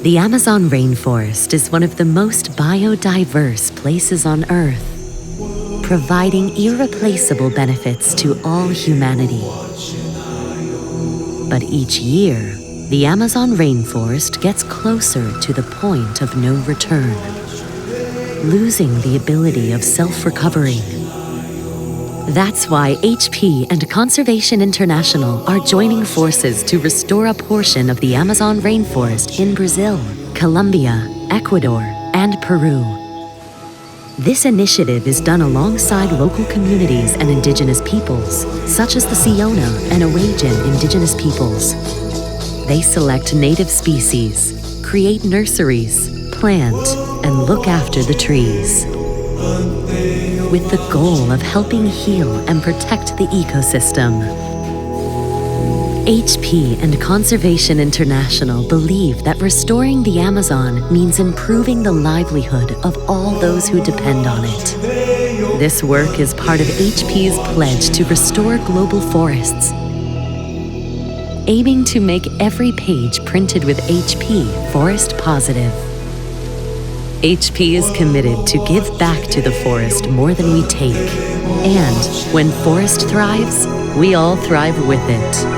The Amazon rainforest is one of the most biodiverse places on Earth, providing irreplaceable benefits to all humanity. But each year, the Amazon rainforest gets closer to the point of no return, losing the ability of self-recovery. That's why HP and Conservation International are joining forces to restore a portion of the Amazon rainforest in Brazil, Colombia, Ecuador, and Peru. This initiative is done alongside local communities and indigenous peoples, such as the Siona and Awajan indigenous peoples. They select native species, create nurseries, plant, and look after the trees, with the goal of helping heal and protect the ecosystem. HP and Conservation International believe that restoring the Amazon means improving the livelihood of all those who depend on it. This work is part of HP's pledge to restore global forests, aiming to make every page printed with HP forest positive. HP is committed to give back to the forest more than we take. And when forest thrives, we all thrive with it.